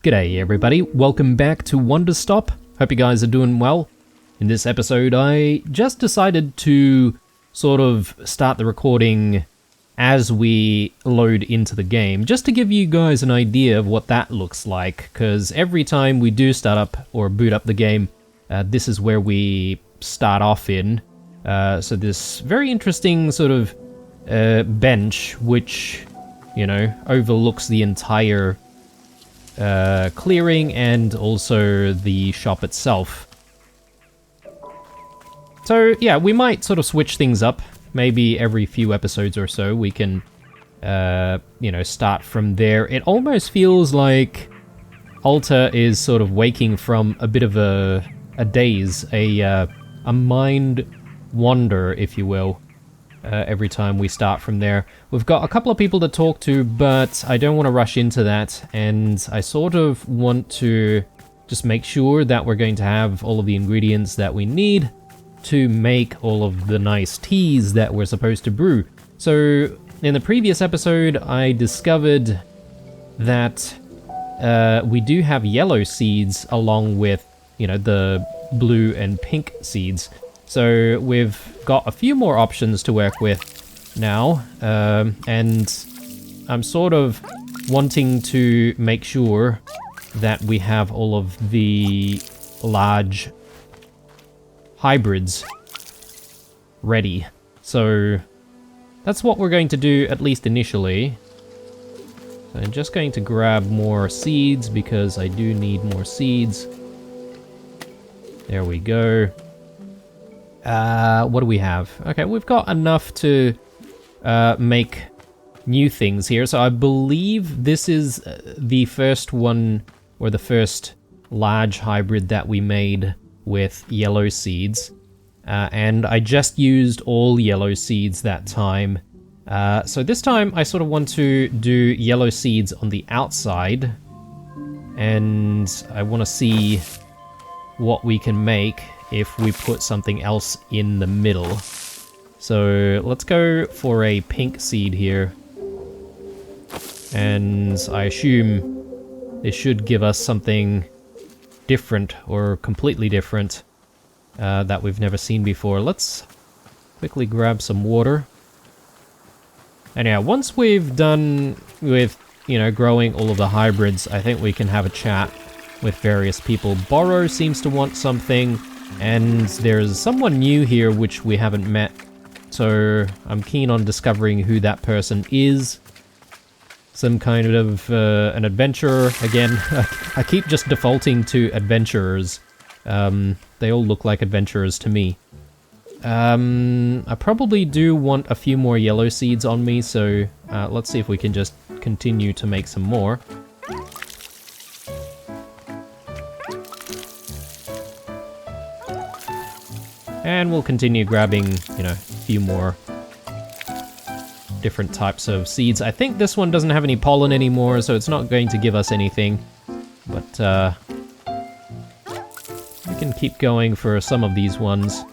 G'day everybody, welcome back to Wanderstop. Hope you guys are doing well. In this episode I just decided to sort of start the recording as we load into the game, just to give you guys an idea of what that looks like, because every time we do start up or boot up the game, this is where we start off in. So this very interesting sort of bench which, you know, overlooks the entire clearing and also the shop itself. So yeah, we might sort of switch things up. Maybe every few episodes or so we can, you know, start from there. It almost feels like Alta is sort of waking from a bit of a daze, a mind wander, if you will. Every time we start from there. We've got a couple of people to talk to, but I don't want to rush into that, and I sort of want to just make sure that we're going to have all of the ingredients that we need to make all of the nice teas that we're supposed to brew. So in the previous episode I discovered that we do have yellow seeds along with, you know, the blue and pink seeds. So we've got a few more options to work with now, and I'm sort of wanting to make sure that we have all of the large hybrids ready. So that's what we're going to do, at least initially. I'm just going to grab more seeds because I do need more seeds. There we go. What do we have? Okay, we've got enough to make new things here. So I believe this is the first one, or the first large hybrid that we made with yellow seeds. And I just used all yellow seeds that time. So this time I sort of want to do yellow seeds on the outside. And I want to see what we can make if we put something else in the middle. So let's go for a pink seed here. And I assume this should give us something different or completely different that we've never seen before. Let's quickly grab some water. And yeah, once we've done with, you know, growing all of the hybrids, I think we can have a chat with various people. Borrow seems to want something. And there's someone new here which we haven't met, so I'm keen on discovering who that person is. Some kind of an adventurer. Again, I keep just defaulting to adventurers. They all look like adventurers to me. I probably do want a few more yellow seeds on me, so let's see if we can just continue to make some more. And we'll continue grabbing, you know, a few more different types of seeds. I think this one doesn't have any pollen anymore, so it's not going to give us anything. But we can keep going for some of these ones.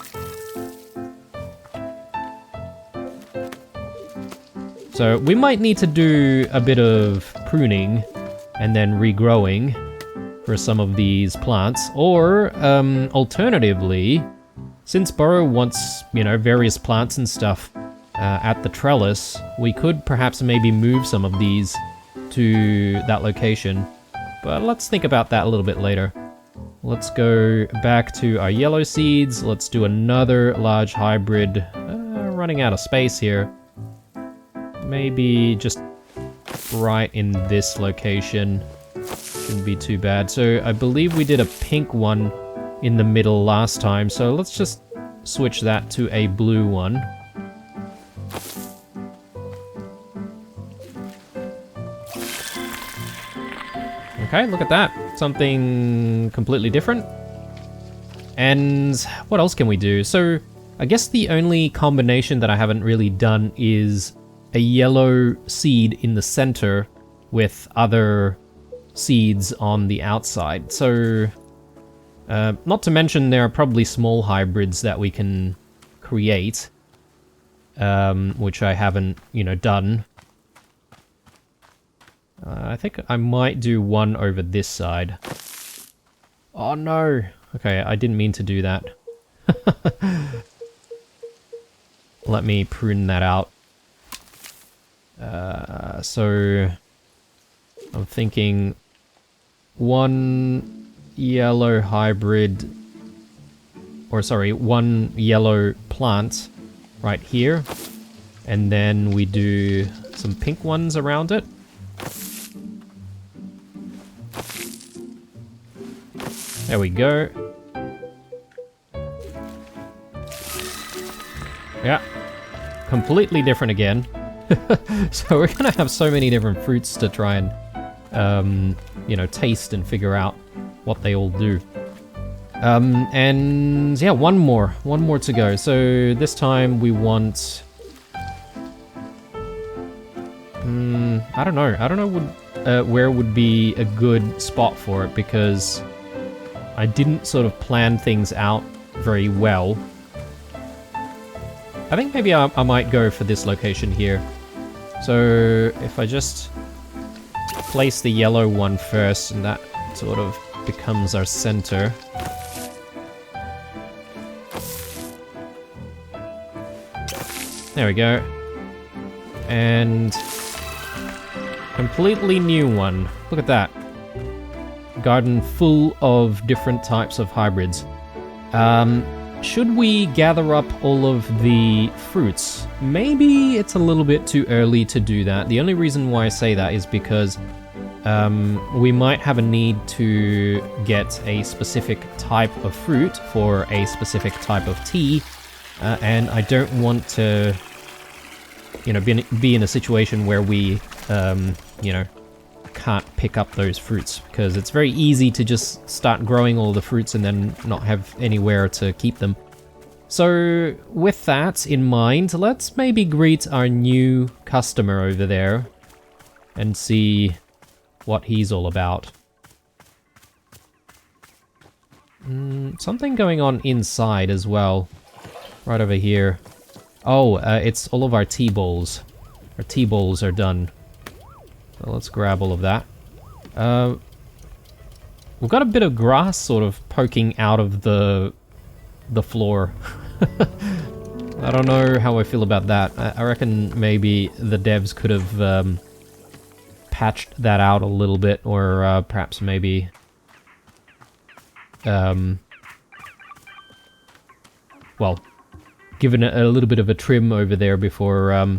So we might need to do a bit of pruning and then regrowing for some of these plants. Or alternatively, since Burrow wants, you know, various plants and stuff at the trellis, we could perhaps maybe move some of these to that location. But let's think about that a little bit later. Let's go back to our yellow seeds. Let's do another large hybrid. Running out of space here. Maybe just right in this location. Shouldn't be too bad. So I believe we did a pink one in the middle last time, so let's just switch that to a blue one. Okay, look at that. Something completely different. And what else can we do? So I guess the only combination that I haven't really done is a yellow seed in the center with other seeds on the outside. So not to mention there are probably small hybrids that we can create, which I haven't, you know, done. I think I might do one over this side. Oh no! Okay, I didn't mean to do that. Let me prune that out. So I'm thinking one yellow hybrid, or sorry, one yellow plant right here, and then we do some pink ones around it. There we go. Yeah, completely different again. So we're gonna have so many different fruits to try and, you know, taste and figure out what they all do. And yeah, one more to go. So this time we want, I don't know where would be a good spot for it, because I didn't sort of plan things out very well. I think maybe I might go for this location here. So if I just place the yellow one first, and that sort of becomes our center. There we go. And completely new one. Look at that. Garden full of different types of hybrids. Should we gather up all of the fruits? Maybe it's a little bit too early to do that. The only reason why I say that is because we might have a need to get a specific type of fruit for a specific type of tea, and I don't want to, you know, be in a situation where we, you know, can't pick up those fruits, because it's very easy to just start growing all the fruits and then not have anywhere to keep them. So with that in mind, let's maybe greet our new customer over there and see what he's all about. Something going on inside as well, right over here. Oh, it's all of our tea bowls. Our tea bowls are done. So let's grab all of that. We've got a bit of grass sort of poking out of the floor. I don't know how I feel about that. I reckon maybe the devs could have patched that out a little bit, or perhaps maybe well, given a little bit of a trim over there before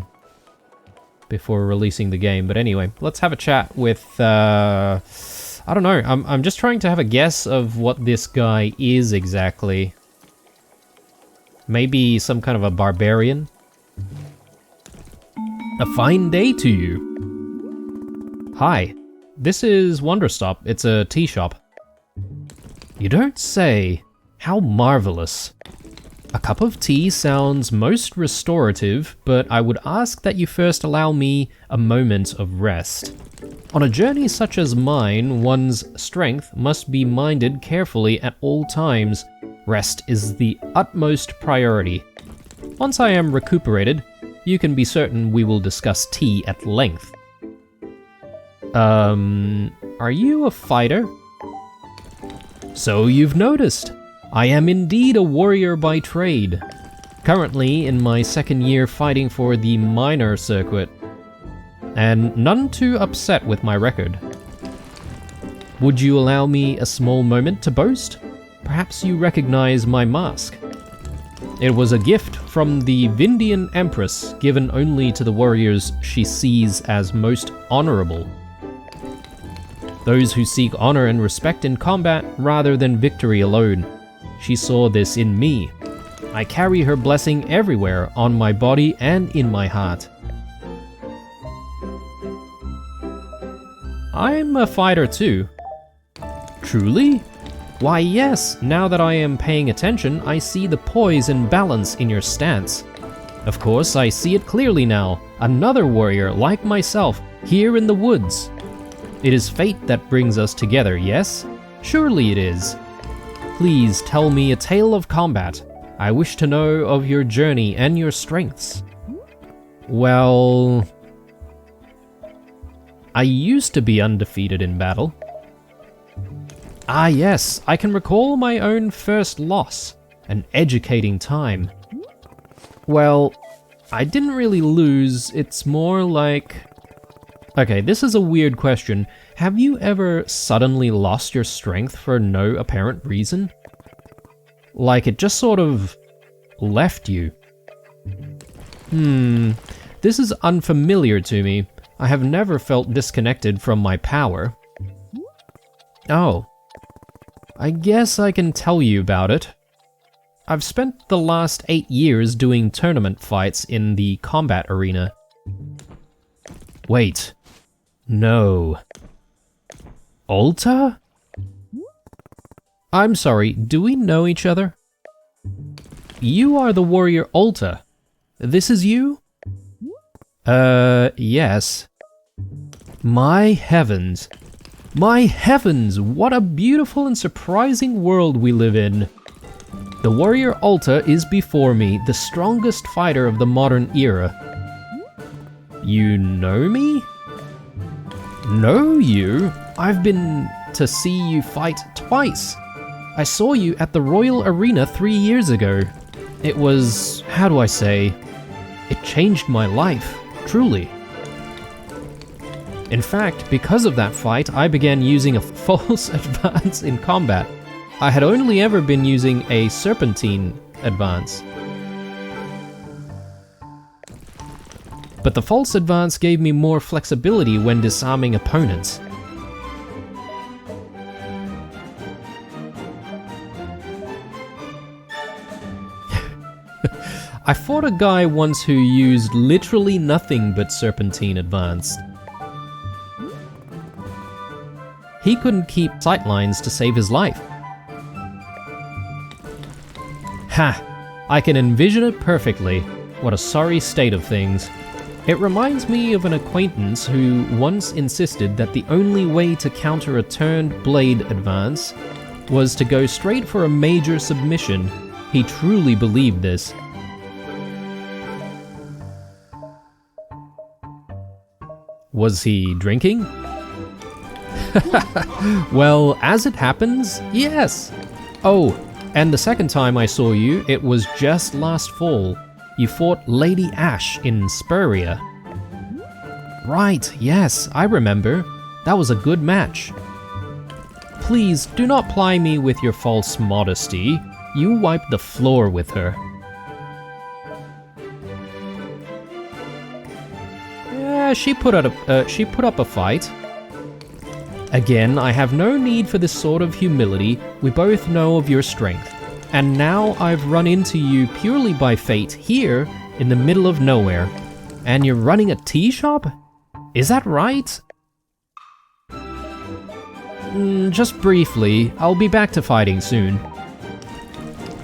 before releasing the game. But anyway, let's have a chat with, I don't know, I'm just trying to have a guess of what this guy is exactly. Maybe some kind of a barbarian? A fine day to you. Hi, this is Wanderstop. It's a tea shop. You don't say. How marvelous. A cup of tea sounds most restorative, but I would ask that you first allow me a moment of rest. On a journey such as mine, one's strength must be minded carefully at all times. Rest is the utmost priority. Once I am recuperated, you can be certain we will discuss tea at length. Are you a fighter? So you've noticed. I am indeed a warrior by trade. Currently in my second year fighting for the minor circuit, and none too upset with my record. Would you allow me a small moment to boast? Perhaps you recognize my mask. It was a gift from the Vindian Empress, given only to the warriors she sees as most honorable. Those who seek honor and respect in combat rather than victory alone. She saw this in me. I carry her blessing everywhere, on my body and in my heart. I'm a fighter too. Truly? Why yes, now that I am paying attention, I see the poise and balance in your stance. Of course, I see it clearly now. Another warrior like myself, here in the woods. It is fate that brings us together, yes? Surely it is. Please tell me a tale of combat. I wish to know of your journey and your strengths. Well, I used to be undefeated in battle. Ah yes, I can recall my own first loss. An educating time. Well, I didn't really lose, it's more like... Okay, this is a weird question. Have you ever suddenly lost your strength for no apparent reason? Like it just sort of left you. This is unfamiliar to me. I have never felt disconnected from my power. Oh. I guess I can tell you about it. I've spent the last 8 years doing tournament fights in the combat arena. Wait. No. Ulta? I'm sorry, do we know each other? You are the warrior Ulta. This is you? Yes. My heavens. My heavens, what a beautiful and surprising world we live in. The warrior Ulta is before me, the strongest fighter of the modern era. You know me? Know you? I've been to see you fight twice. I saw you at the Royal Arena 3 years ago. It was, how do I say, it changed my life, truly. In fact, because of that fight, I began using a false advance in combat. I had only ever been using a serpentine advance. But the false advance gave me more flexibility when disarming opponents. I fought a guy once who used literally nothing but serpentine advance. He couldn't keep sightlines to save his life. Ha! I can envision it perfectly. What a sorry state of things. It reminds me of an acquaintance who once insisted that the only way to counter a turned blade advance was to go straight for a major submission. He truly believed this. Was he drinking? Well, as it happens, yes. Oh, and the second time I saw you, it was just last fall. You fought Lady Ash in Spuria. Right, yes, I remember. That was a good match. Please, do not ply me with your false modesty. You wiped the floor with her. Yeah, she put up a fight. Again, I have no need for this sort of humility. We both know of your strength. And now I've run into you purely by fate here in the middle of nowhere. And you're running a tea shop? Is that right? Just briefly. I'll be back to fighting soon.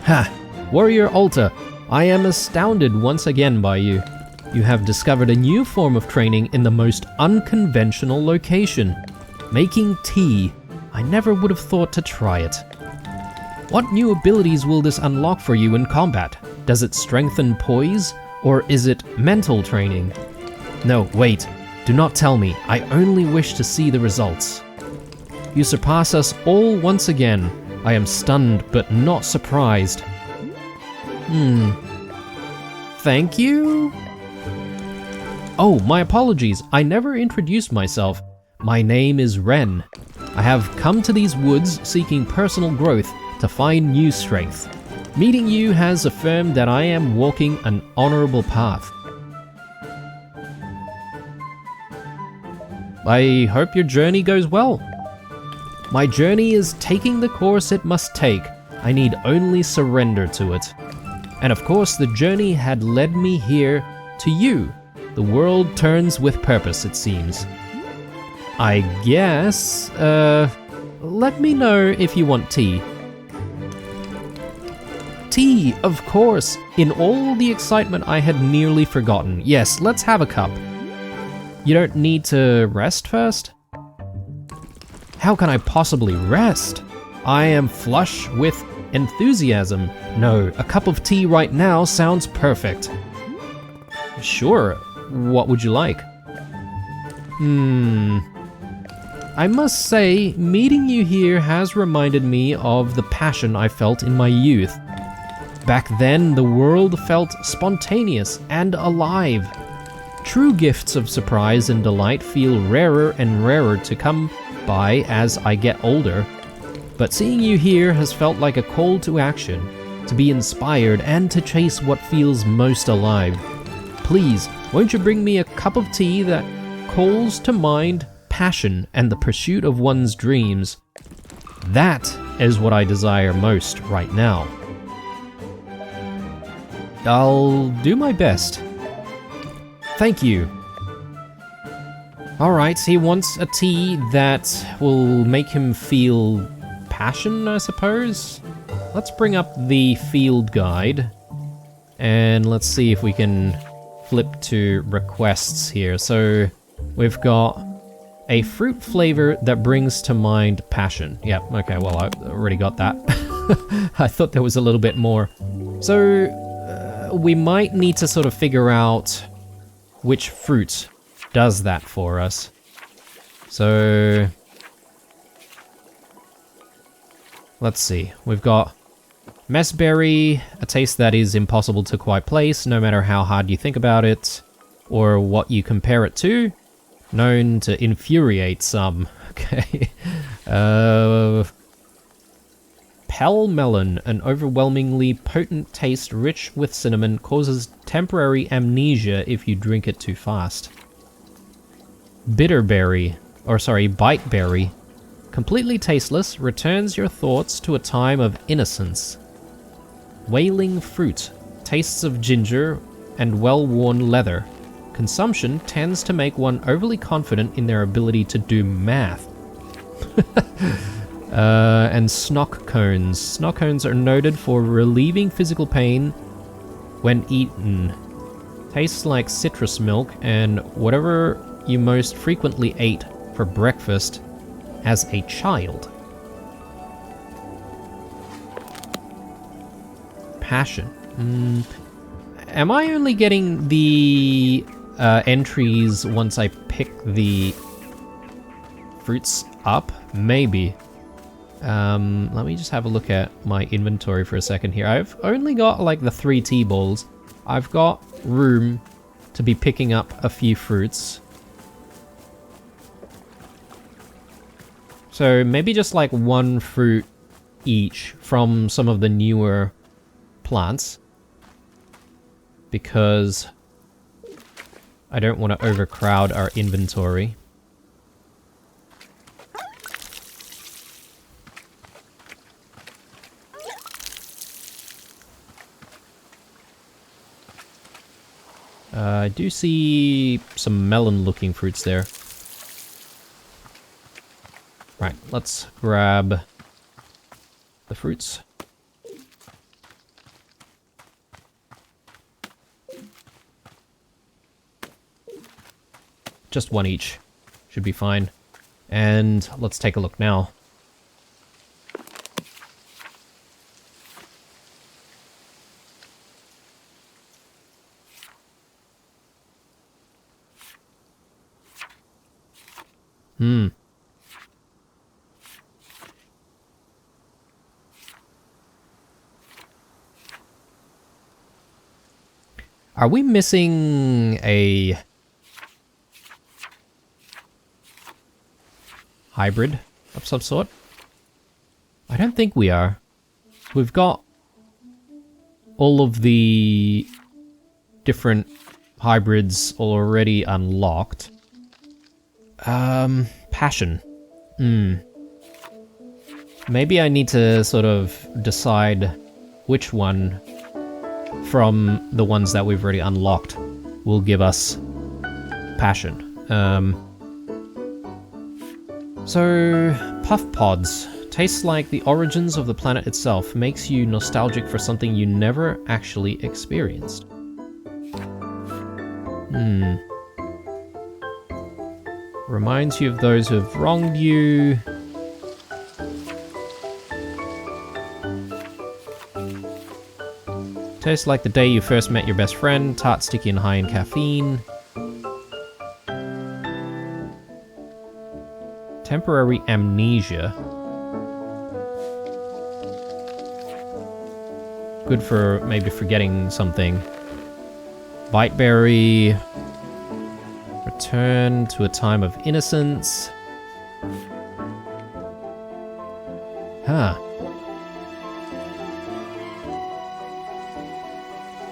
Ha! Warrior Ulta, I am astounded once again by you. You have discovered a new form of training in the most unconventional location. Making tea. I never would have thought to try it. What new abilities will this unlock for you in combat? Does it strengthen poise, or is it mental training? No, wait. Do not tell me. I only wish to see the results. You surpass us all once again. I am stunned, but not surprised. Thank you? Oh, my apologies. I never introduced myself. My name is Ren. I have come to these woods seeking personal growth to find new strength. Meeting you has affirmed that I am walking an honorable path. I hope your journey goes well. My journey is taking the course it must take. I need only surrender to it. And of course, the journey had led me here to you. The world turns with purpose, it seems. I guess, let me know if you want tea. Tea, of course! In all the excitement I had nearly forgotten. Yes, let's have a cup. You don't need to rest first? How can I possibly rest? I am flush with enthusiasm. No, a cup of tea right now sounds perfect. Sure, what would you like? I must say, meeting you here has reminded me of the passion I felt in my youth. Back then, the world felt spontaneous and alive. True gifts of surprise and delight feel rarer and rarer to come by as I get older. But seeing you here has felt like a call to action, to be inspired and to chase what feels most alive. Please, won't you bring me a cup of tea that calls to mind passion and the pursuit of one's dreams? That is what I desire most right now. I'll do my best. Thank you. Alright, he wants a tea that will make him feel passion, I suppose? Let's bring up the field guide. And let's see if we can flip to requests here. So, we've got a fruit flavor that brings to mind passion. Yep, okay, well, I already got that. I thought there was a little bit more. So, we might need to sort of figure out which fruit does that for us. So, let's see. We've got messberry, a taste that is impossible to quite place, no matter how hard you think about it, or what you compare it to. Known to infuriate some. Okay. Pell melon, an overwhelmingly potent taste rich with cinnamon, causes temporary amnesia if you drink it too fast. Bitterberry, or sorry, biteberry, completely tasteless, returns your thoughts to a time of innocence. Wailing fruit, tastes of ginger and well-worn leather. Consumption tends to make one overly confident in their ability to do math. And snock cones. Snock cones are noted for relieving physical pain when eaten. Tastes like citrus milk and whatever you most frequently ate for breakfast as a child. Passion. Am I only getting the entries once I pick the fruits up? Maybe. Let me just have a look at my inventory for a second here. I've only got like the 3 tea bowls. I've got room to be picking up a few fruits. So maybe just like 1 fruit each from some of the newer plants. Because I don't want to overcrowd our inventory. I do see some melon-looking fruits there. Right, let's grab the fruits. Just 1 each. Should be fine. And let's take a look now. Are we missing a hybrid of some sort? I don't think we are. We've got all of the different hybrids already unlocked. Passion. Maybe I need to sort of decide which one from the ones that we've already unlocked will give us passion. So, puff pods. Tastes like the origins of the planet itself. Makes you nostalgic for something you never actually experienced. Reminds you of those who have wronged you. Tastes like the day you first met your best friend. Tart, sticky, and high in caffeine. Temporary amnesia. Good for maybe forgetting something. Biteberry. Return to a time of innocence. Huh.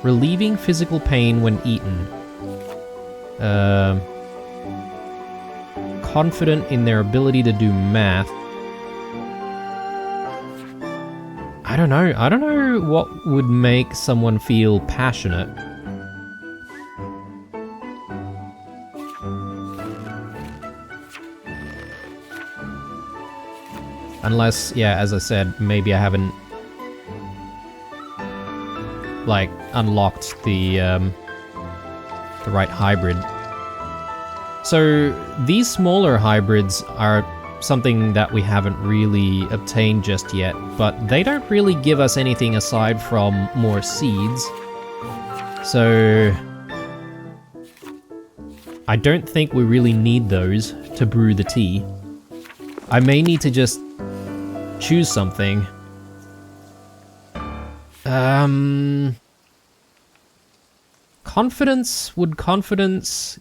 Relieving physical pain when eaten. Confident in their ability to do math. I don't know. I don't know what would make someone feel passionate. Unless, yeah, as I said, maybe I haven't like unlocked the right hybrid. So these smaller hybrids are something that we haven't really obtained just yet, but they don't really give us anything aside from more seeds. So I don't think we really need those to brew the tea. I may need to just choose something. Confidence? Would confidence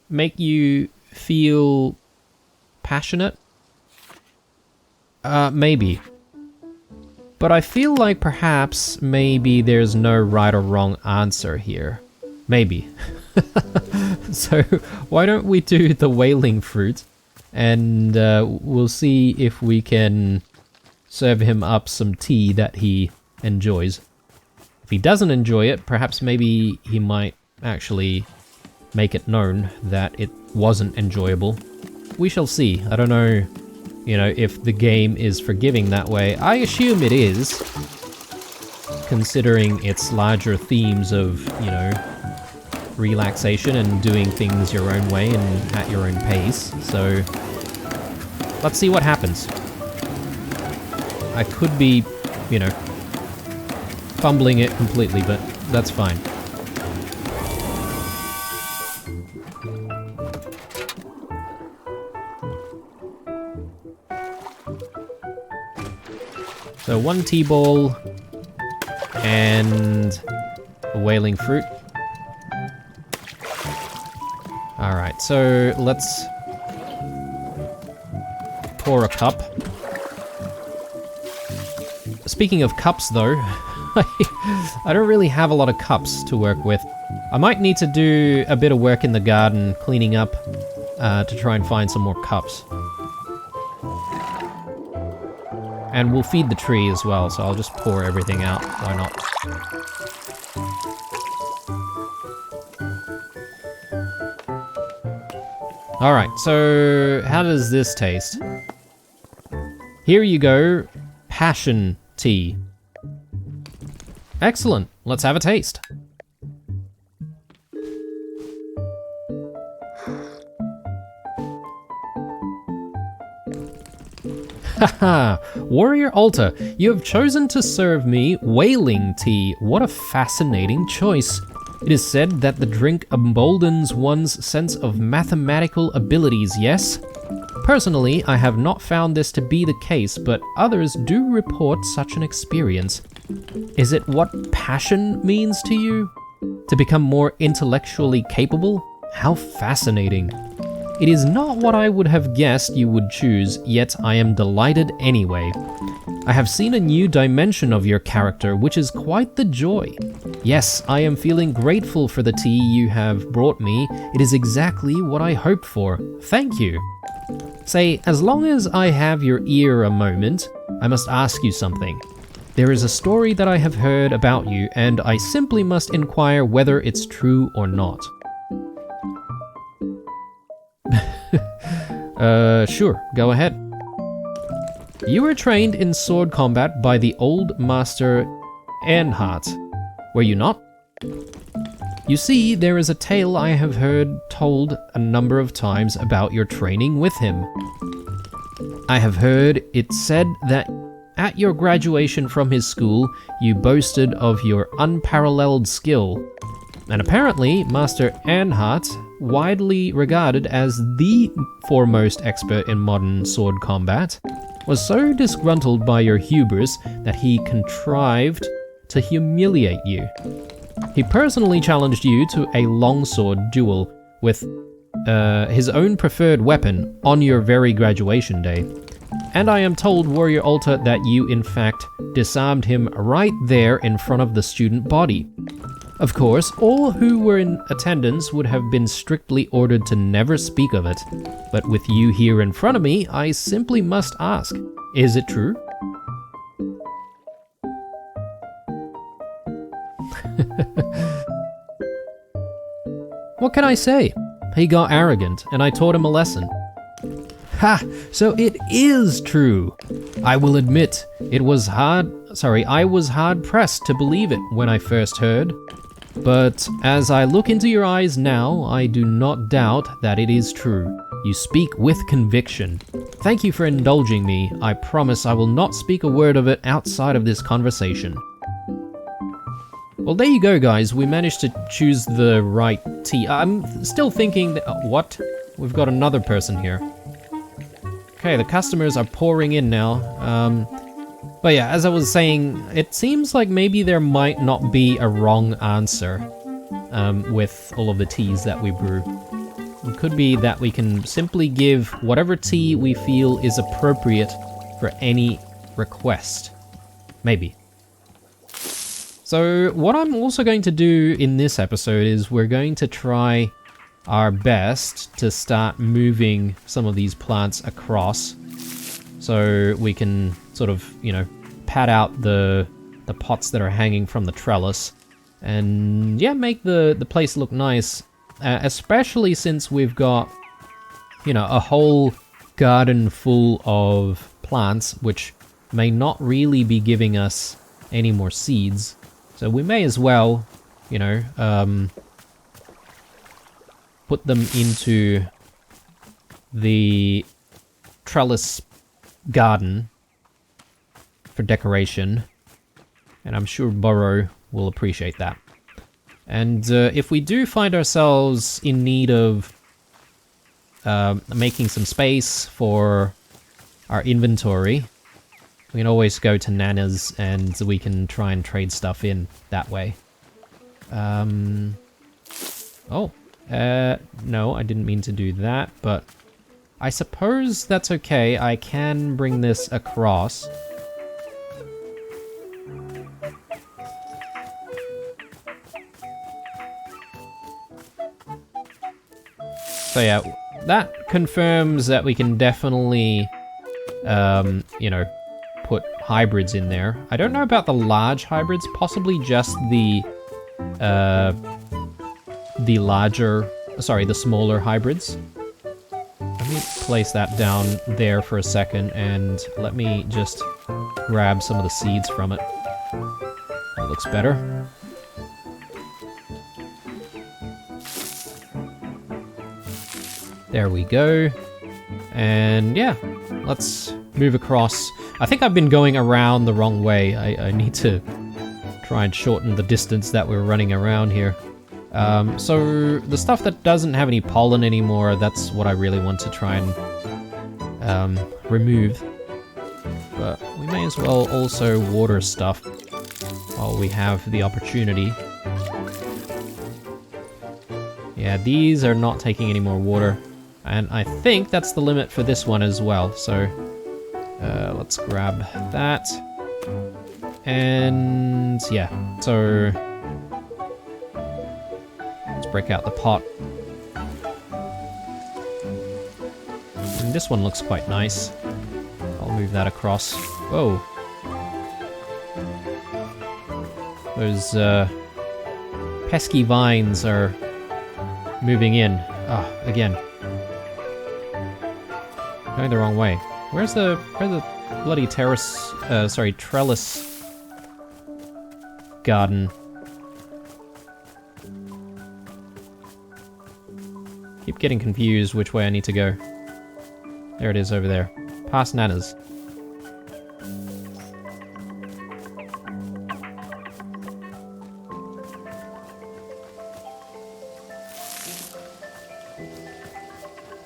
make you feel passionate? Maybe. But I feel like perhaps maybe there's no right or wrong answer here. Maybe. So why don't we do the whaling fruit, and we'll see if we can serve him up some tea that he enjoys. If he doesn't enjoy it, perhaps maybe he might actually make it known that it wasn't enjoyable. We shall see. I don't know, you know, if the game is forgiving that way. I assume it is, considering its larger themes of, you know, relaxation and doing things your own way and at your own pace. So let's see what happens. I could be, you know, fumbling it completely, but that's fine. So one tea ball and a whaling fruit. Alright, so let's pour a cup. Speaking of cups though, I don't really have a lot of cups to work with. I might need to do a bit of work in the garden, cleaning up, to try and find some more cups. And we'll feed the tree as well, so I'll just pour everything out, why not? Alright, so how does this taste? Here you go, passion tea. Excellent, let's have a taste. Haha, Warrior Altar, you have chosen to serve me whaling tea. What a fascinating choice. It is said that the drink emboldens one's sense of mathematical abilities, yes? Personally, I have not found this to be the case, but others do report such an experience. Is it what passion means to you? To become more intellectually capable? How fascinating. It is not what I would have guessed you would choose, yet I am delighted anyway. I have seen a new dimension of your character, which is quite the joy. Yes, I am feeling grateful for the tea you have brought me. It is exactly what I hoped for. Thank you. Say, as long as I have your ear a moment, I must ask you something. There is a story that I have heard about you, and I simply must inquire whether it's true or not. Sure, go ahead. You were trained in sword combat by the old master Earnhardt, were you not? You see, there is a tale I have heard told a number of times about your training with him. I have heard it said that at your graduation from his school, you boasted of your unparalleled skill. And apparently, Master Earnhardt, widely regarded as the foremost expert in modern sword combat, was so disgruntled by your hubris that he contrived to humiliate you. He personally challenged you to a longsword duel with his own preferred weapon on your very graduation day. And I am told, Warrior Alta, that you in fact disarmed him right there in front of the student body. Of course, all who were in attendance would have been strictly ordered to never speak of it. But with you here in front of me, I simply must ask, is it true? What can I say? He got arrogant, and I taught him a lesson. Ha! So it is true! I will admit, I was hard pressed to believe it when I first heard. But as I look into your eyes now, I do not doubt that it is true. You speak with conviction. Thank you for indulging me. I promise I will not speak a word of it outside of this conversation. Well, there you go, guys. We managed to choose the right tea. I'm still thinking that, what? We've got another person here. Okay, the customers are pouring in now. But yeah, as I was saying, it seems like maybe there might not be a wrong answer with all of the teas that we brew. It could be that we can simply give whatever tea we feel is appropriate for any request. Maybe. So what I'm also going to do in this episode is we're going to try our best to start moving some of these plants across so we can sort of, you know, pad out the pots that are hanging from the trellis and yeah, make the place look nice, especially since we've got, you know, a whole garden full of plants which may not really be giving us any more seeds. So we may as well, you know, put them into the trellis garden for decoration, and I'm sure Burrow will appreciate that. And if we do find ourselves in need of making some space for our inventory, we can always go to Nana's and we can try and trade stuff in that way. No, I didn't mean to do that, but I suppose that's okay. I can bring this across. So yeah, that confirms that we can definitely, you know, put hybrids in there. I don't know about the large hybrids, possibly just the smaller hybrids. Let me place that down there for a second, and let me just grab some of the seeds from it. That looks better. There we go. And yeah, let's move across. I think I've been going around the wrong way. I need to try and shorten the distance that we're running around here. So the stuff that doesn't have any pollen anymore, that's what I really want to try and remove. But we may as well also water stuff while we have the opportunity. Yeah, these are not taking any more water. And I think that's the limit for this one as well. So let's grab that. And yeah, so let's break out the pot. And this one looks quite nice. I'll move that across. Whoa. Those pesky vines are moving in. Ah, again. Going the wrong way. Where's the bloody trellis garden? Keep getting confused which way I need to go. There it is over there. Past Nana's.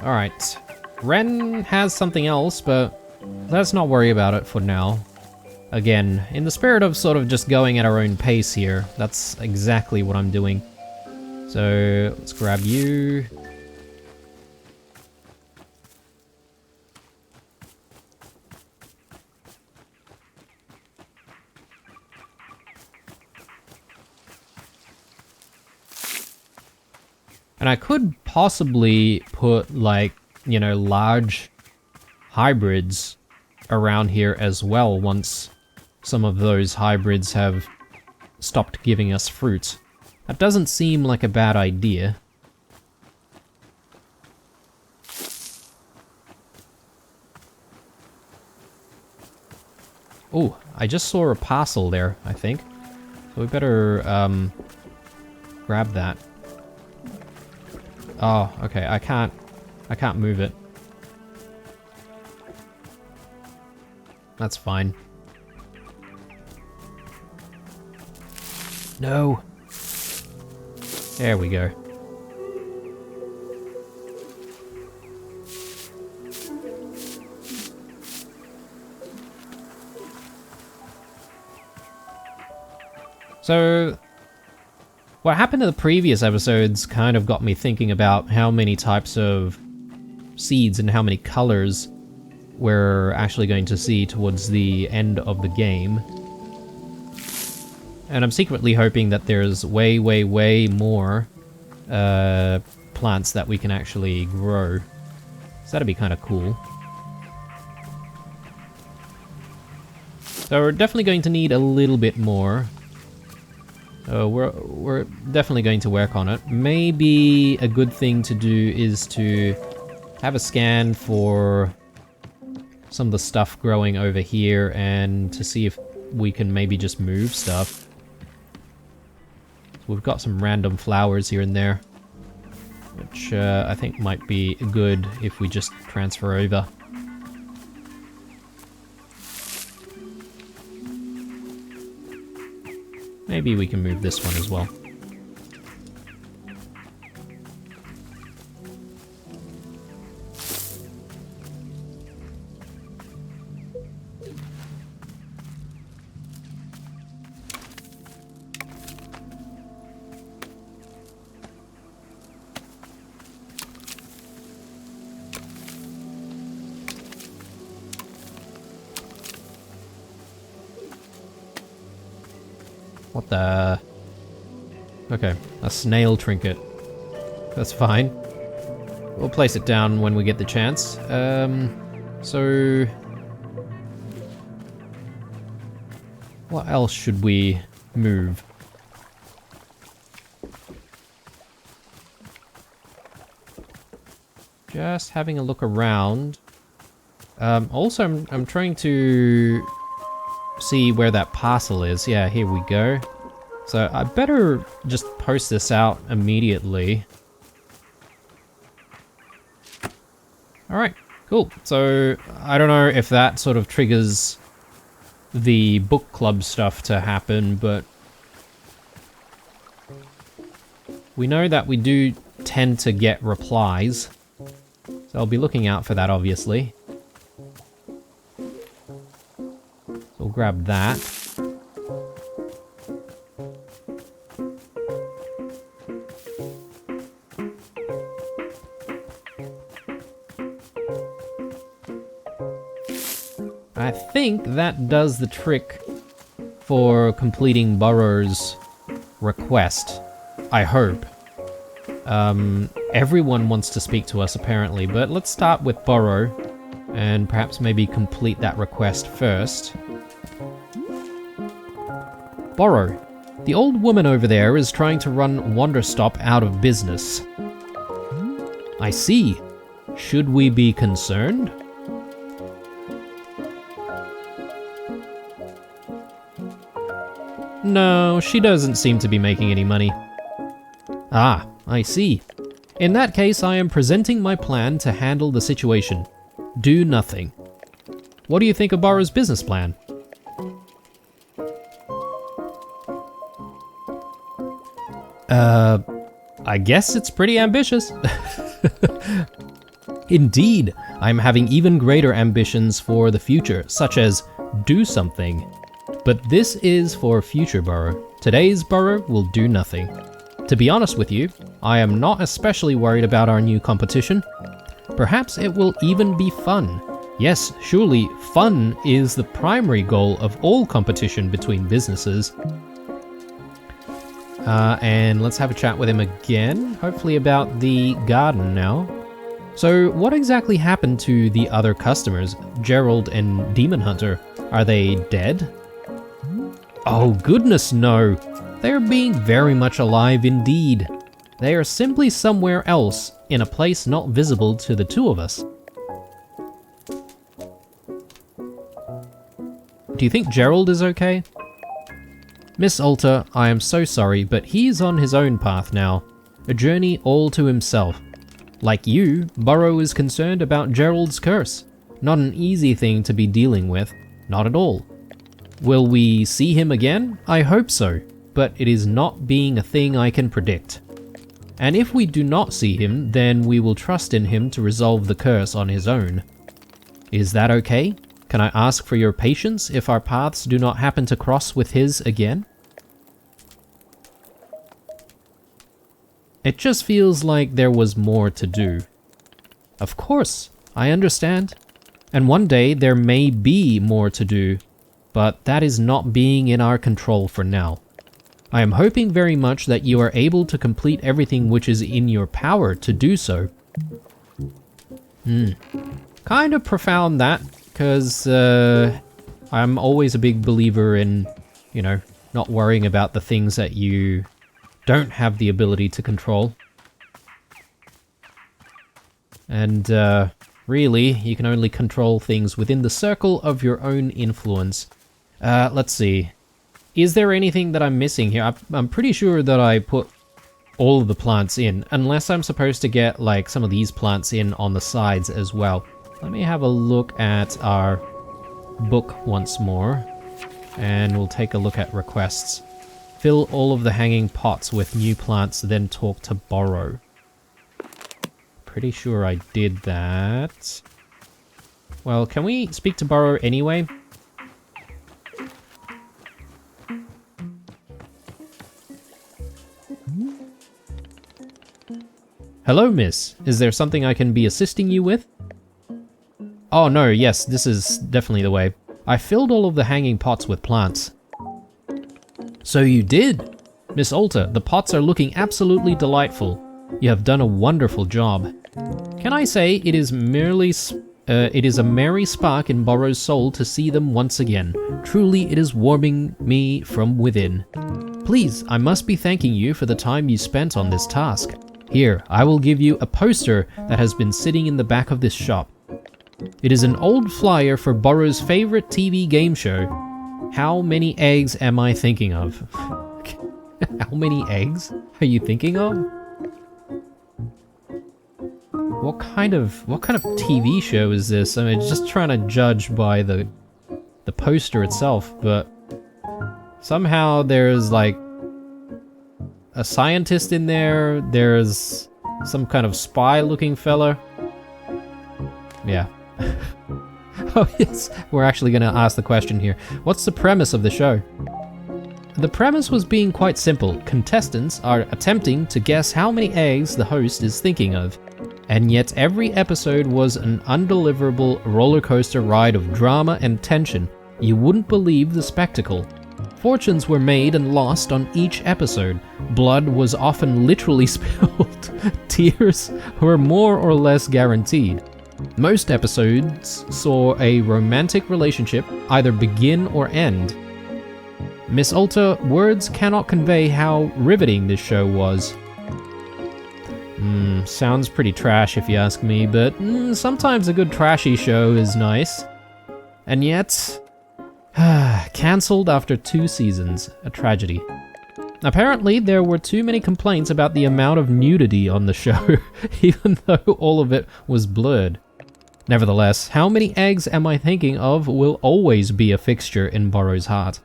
Alright. Ren has something else, but let's not worry about it for now. Again, in the spirit of sort of just going at our own pace here, that's exactly what I'm doing. So, let's grab you. And I could possibly put, like, you know, large hybrids around here as well once some of those hybrids have stopped giving us fruit. That doesn't seem like a bad idea. Oh, I just saw a parcel there, I think. So we better grab that. Oh, okay, I can't move it. That's fine. No. There we go. So, what happened in the previous episodes kind of got me thinking about how many types of seeds and how many colors we're actually going to see towards the end of the game. And I'm secretly hoping that there's way, way, way more plants that we can actually grow. So that'd be kind of cool. So we're definitely going to need a little bit more. We're definitely going to work on it. Maybe a good thing to do is to have a scan for some of the stuff growing over here and to see if we can maybe just move stuff. We've got some random flowers here and there, which I think might be good if we just transfer over. Maybe we can move this one as well. What the... Okay, a snail trinket. That's fine. We'll place it down when we get the chance. So... what else should we move? Just having a look around. Also, I'm trying to see where that parcel is. Yeah, here we go. So I better just post this out immediately. Alright, cool. So I don't know if that sort of triggers the book club stuff to happen, but we know that we do tend to get replies. So I'll be looking out for that, obviously. So we'll grab that. I think that does the trick for completing Burrow's request. I hope. Everyone wants to speak to us apparently, but let's start with Burrow and perhaps maybe complete that request first. Burrow, the old woman over there is trying to run Wanderstop out of business. I see. Should we be concerned? No, she doesn't seem to be making any money. Ah, I see. In that case, I am presenting my plan to handle the situation. Do nothing. What do you think of Burrow's business plan? I guess it's pretty ambitious. Indeed, I'm having even greater ambitions for the future, such as do something. But this is for future Burrow. Today's Burrow will do nothing. To be honest with you, I am not especially worried about our new competition. Perhaps it will even be fun. Yes, surely fun is the primary goal of all competition between businesses. And let's have a chat with him again, hopefully about the garden now. So what exactly happened to the other customers, Gerald and Demon Hunter? Are they dead? Oh goodness no! They are being very much alive indeed. They are simply somewhere else, in a place not visible to the two of us. Do you think Gerald is okay? Miss Alta, I am so sorry, but he's on his own path now. A journey all to himself. Like you, Burrow is concerned about Gerald's curse. Not an easy thing to be dealing with. Not at all. Will we see him again? I hope so, but it is not being a thing I can predict. And if we do not see him, then we will trust in him to resolve the curse on his own. Is that okay? Can I ask for your patience if our paths do not happen to cross with his again? It just feels like there was more to do. Of course, I understand. And one day there may be more to do, but that is not being in our control for now. I am hoping very much that you are able to complete everything which is in your power to do so. Kind of profound that, because I'm always a big believer in, you know, not worrying about the things that you don't have the ability to control. And really, you can only control things within the circle of your own influence. Let's see. Is there anything that I'm missing here? I'm pretty sure that I put all of the plants in, unless I'm supposed to get like some of these plants in on the sides as well. Let me have a look at our book once more, and we'll take a look at requests. Fill all of the hanging pots with new plants, then talk to Burrow. Pretty sure I did that. Well, can we speak to Burrow anyway? Hello, miss. Is there something I can be assisting you with? Oh no, yes, this is definitely the way. I filled all of the hanging pots with plants. So you did? Miss Alta, the pots are looking absolutely delightful. You have done a wonderful job. Can I say it is a merry spark in Burrow's soul to see them once again. Truly, it is warming me from within. Please, I must be thanking you for the time you spent on this task. Here, I will give you a poster that has been sitting in the back of this shop. It is an old flyer for Burrow's favorite TV game show. How many eggs am I thinking of? How many eggs are you thinking of? What kind of TV show is this? I mean, just trying to judge by the poster itself, but somehow there's like a scientist in there. There's some kind of spy-looking fella. Yeah. Oh yes, we're actually going to ask the question here. What's the premise of the show? The premise was being quite simple. Contestants are attempting to guess how many eggs the host is thinking of. And yet every episode was an undeliverable roller coaster ride of drama and tension. You wouldn't believe the spectacle. Fortunes were made and lost on each episode. Blood was often literally spilled. Tears were more or less guaranteed. Most episodes saw a romantic relationship either begin or end. Miss Alta, words cannot convey how riveting this show was. Sounds pretty trash if you ask me, but sometimes a good trashy show is nice. And yet, cancelled after 2 seasons, a tragedy. Apparently, there were too many complaints about the amount of nudity on the show, even though all of it was blurred. Nevertheless, how many eggs am I thinking of will always be a fixture in Burrow's heart.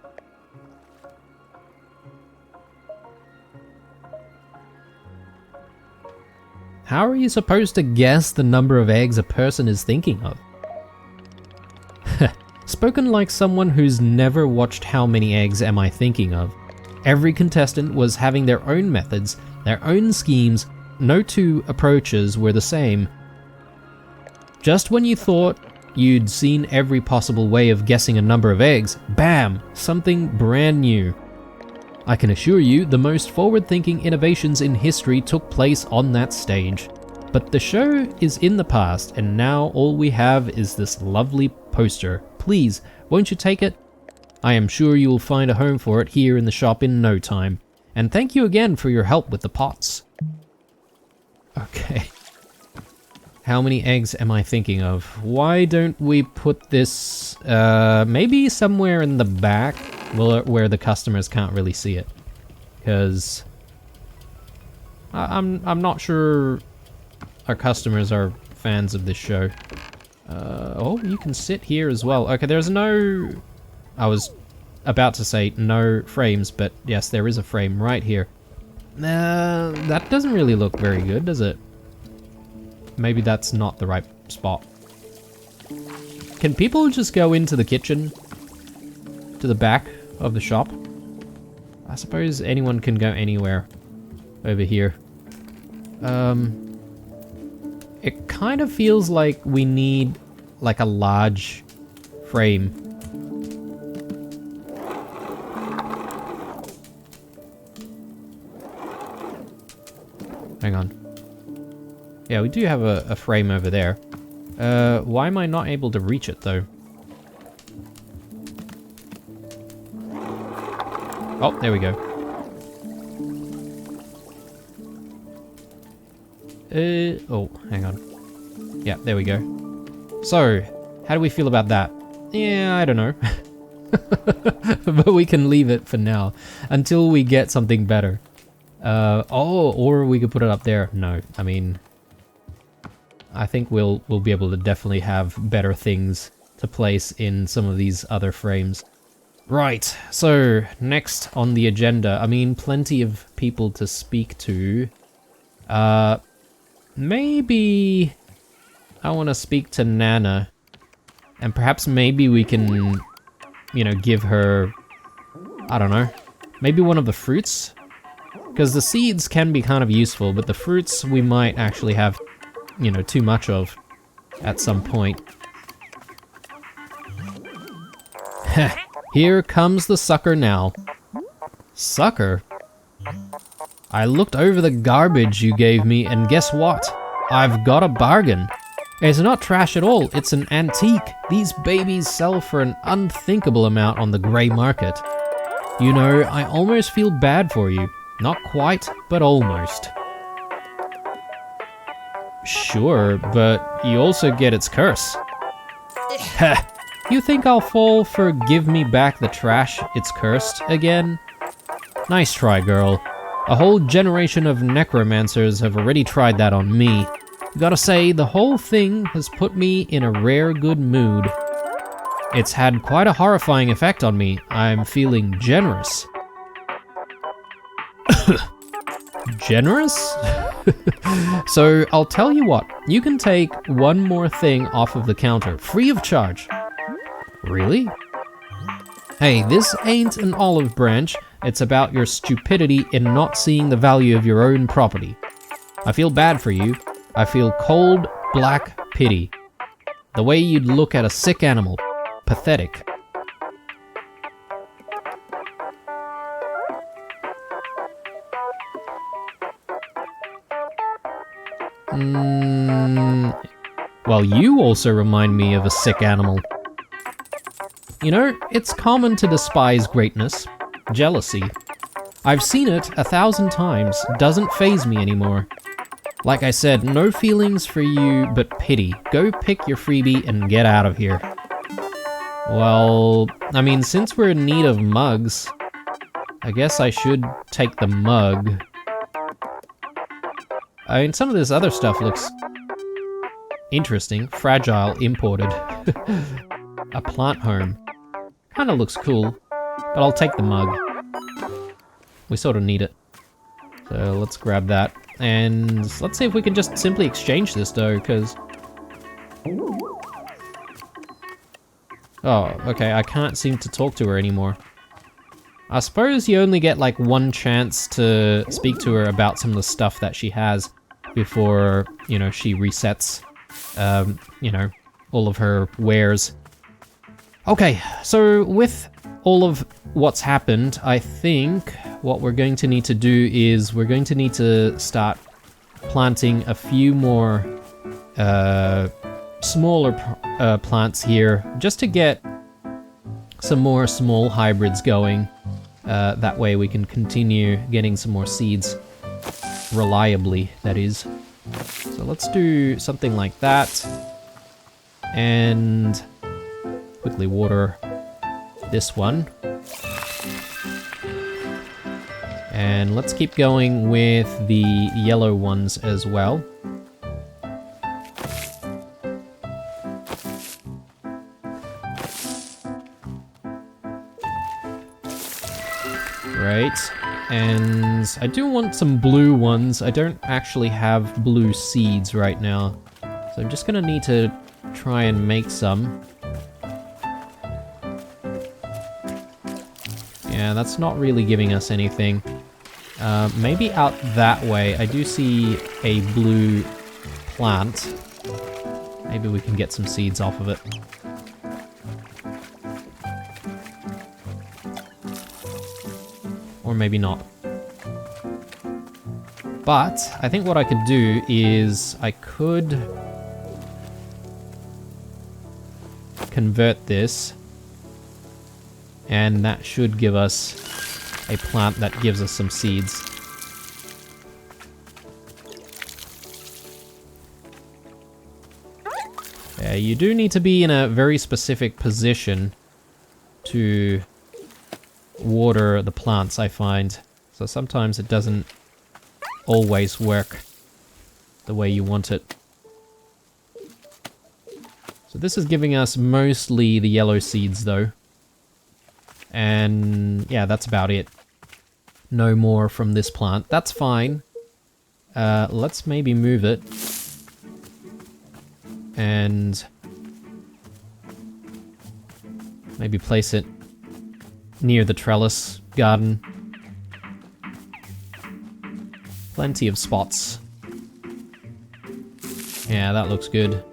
How are you supposed to guess the number of eggs a person is thinking of? Spoken like someone who's never watched How Many Eggs Am I Thinking Of. Every contestant was having their own methods, their own schemes. No two approaches were the same. Just when you thought you'd seen every possible way of guessing a number of eggs, bam! Something brand new. I can assure you, the most forward-thinking innovations in history took place on that stage. But the show is in the past, and now all we have is this lovely poster. Please, won't you take it? I am sure you will find a home for it here in the shop in no time. And thank you again for your help with the pots. Okay. How many eggs am I thinking of? Why don't we put this, maybe somewhere in the back where the customers can't really see it? Because I'm not sure our customers are fans of this show. Oh, you can sit here as well. Okay, there's no... I was about to say no frames, but yes, there is a frame right here. That doesn't really look very good, does it? Maybe that's not the right spot. Can people just go into the kitchen? To the back of the shop? I suppose anyone can go anywhere over here. It kind of feels like we need like a large frame. Hang on. Yeah, we do have a frame over there. Why am I not able to reach it though? Oh, there we go. Oh, hang on. Yeah, there we go. So, how do we feel about that? Yeah, I don't know. But we can leave it for now, until we get something better. Oh, or we could put it up there. No, I mean... I think we'll be able to definitely have better things to place in some of these other frames. Right, so next on the agenda, I mean, plenty of people to speak to. Maybe I want to speak to Nana, and perhaps maybe we can, you know, give her, I don't know, maybe one of the fruits? Because the seeds can be kind of useful, but the fruits we might actually have, you know, too much of at some point. Here comes the sucker now. Sucker? I looked over the garbage you gave me, and guess what? I've got a bargain. It's not trash at all, it's an antique. These babies sell for an unthinkable amount on the grey market. You know, I almost feel bad for you. Not quite, but almost. Sure, but you also get its curse. Heh. You think I'll fall for give me back the trash, it's cursed again? Nice try, girl. A whole generation of necromancers have already tried that on me. Gotta say, the whole thing has put me in a rare good mood. It's had quite a horrifying effect on me. I'm feeling generous. Generous? So, I'll tell you what, you can take one more thing off of the counter, free of charge. Really? Hey, this ain't an olive branch, it's about your stupidity in not seeing the value of your own property. I feel bad for you. I feel cold, black pity. The way you'd look at a sick animal. Pathetic. Well, you also remind me of a sick animal. You know, it's common to despise greatness. Jealousy. I've seen it 1,000 times, doesn't faze me anymore. Like I said, no feelings for you but pity. Go pick your freebie and get out of here. Well, I mean, since we're in need of mugs, I guess I should take the mug. I mean, some of this other stuff looks interesting. Fragile, imported. A plant home. Kinda looks cool, but I'll take the mug. We sort of need it. So let's grab that. And let's see if we can just simply exchange this though, because... Oh, okay, I can't seem to talk to her anymore. I suppose you only get like one chance to speak to her about some of the stuff that she has before, you know, she resets, you know, all of her wares. Okay, so with all of what's happened, I think what we're going to need to do is we're going to need to start planting a few more smaller plants here, just to get some more small hybrids going. That way we can continue getting some more seeds reliably, that is. So let's do something like that. And quickly water this one. And let's keep going with the yellow ones as well. Right, and I do want some blue ones. I don't actually have blue seeds right now, so I'm just gonna need to try and make some. Yeah, that's not really giving us anything. Maybe out that way. I do see a blue plant. Maybe we can get some seeds off of it. Or maybe not. But I think what I could do is I could convert this, and that should give us a plant that gives us some seeds. Yeah, you do need to be in a very specific position to water the plants, I find. So sometimes it doesn't always work the way you want it. So this is giving us mostly the yellow seeds though. And yeah, that's about it. No more from this plant. That's fine. Let's maybe move it. And maybe place it near the trellis garden. Plenty of spots. Yeah, that looks good.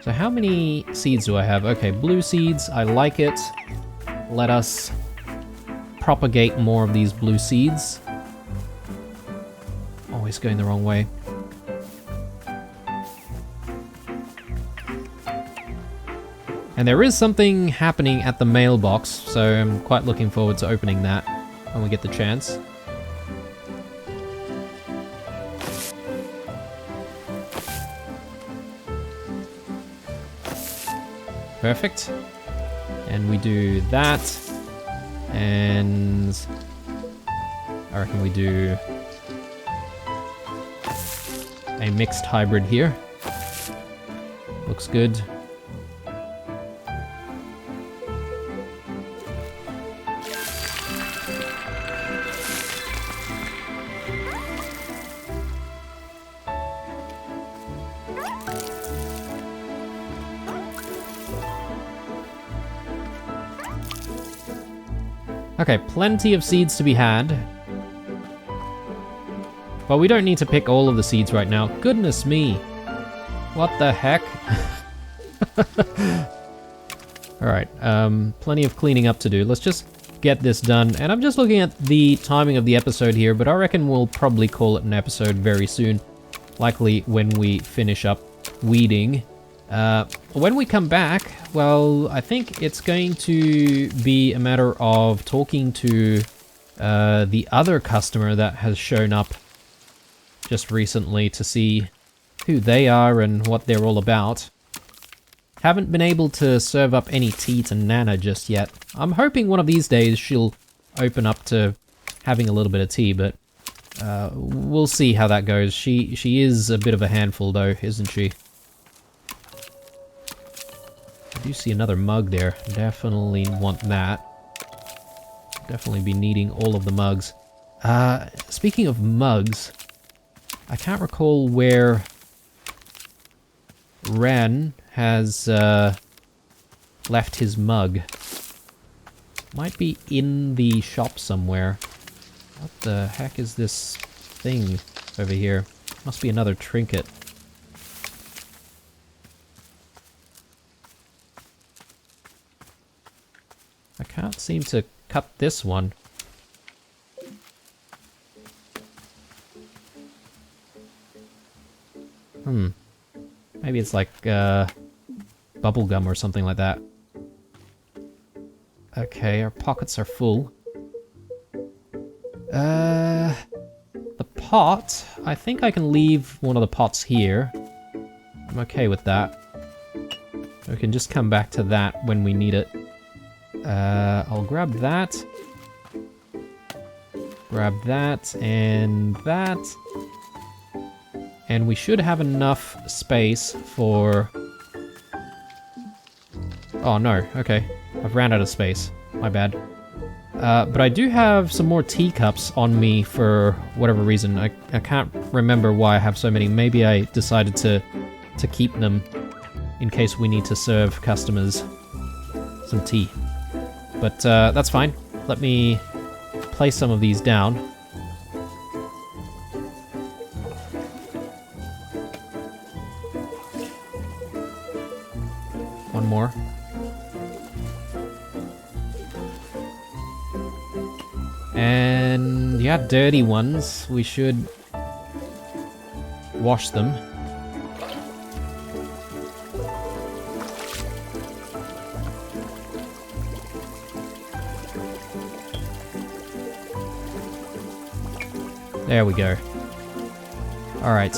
So how many seeds do I have? Okay, blue seeds, I like it. Let us propagate more of these blue seeds. Always going the wrong way. And there is something happening at the mailbox, so I'm quite looking forward to opening that when we get the chance. Perfect. And we do that. And I reckon we do a mixed hybrid here. Looks good. Okay, plenty of seeds to be had. But we don't need to pick all of the seeds right now. Goodness me. What the heck? Alright, plenty of cleaning up to do. Let's just get this done. And I'm just looking at the timing of the episode here, but I reckon we'll probably call it an episode very soon. Likely when we finish up weeding. When we come back, well, I think it's going to be a matter of talking to the other customer that has shown up just recently to see who they are and what they're all about. Haven't been able to serve up any tea to Nana just yet. I'm hoping one of these days she'll open up to having a little bit of tea, but we'll see how that goes. She is a bit of a handful though, isn't she? I do see another mug there. Definitely want that. Definitely be needing all of the mugs. Speaking of mugs, I can't recall where Ren has left his mug. Might be in the shop somewhere. What the heck is this thing over here? Must be another trinket. I can't seem to cut this one. Maybe it's like bubble gum or something like that. Okay, our pockets are full. The pot, I think I can leave one of the pots here. I'm okay with that. We can just come back to that when we need it. I'll grab that. Grab that and that. And we should have enough space for... Oh no, okay. I've ran out of space. My bad. But I do have some more teacups on me for whatever reason. I can't remember why I have so many. Maybe I decided to keep them in case we need to serve customers some tea. But that's fine. Let me place some of these down. One more. And yeah, dirty ones. We should wash them. There we go. Alright.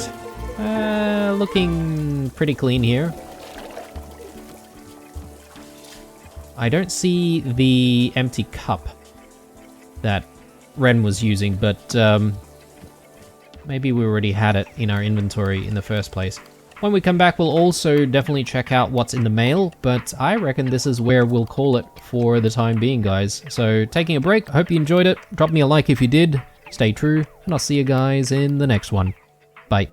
Looking pretty clean here. I don't see the empty cup that Ren was using, but maybe we already had it in our inventory in the first place. When we come back, we'll also definitely check out what's in the mail, but I reckon this is where we'll call it for the time being, guys. So, taking a break. Hope you enjoyed it. Drop me a like if you did. Stay true, and I'll see you guys in the next one. Bye.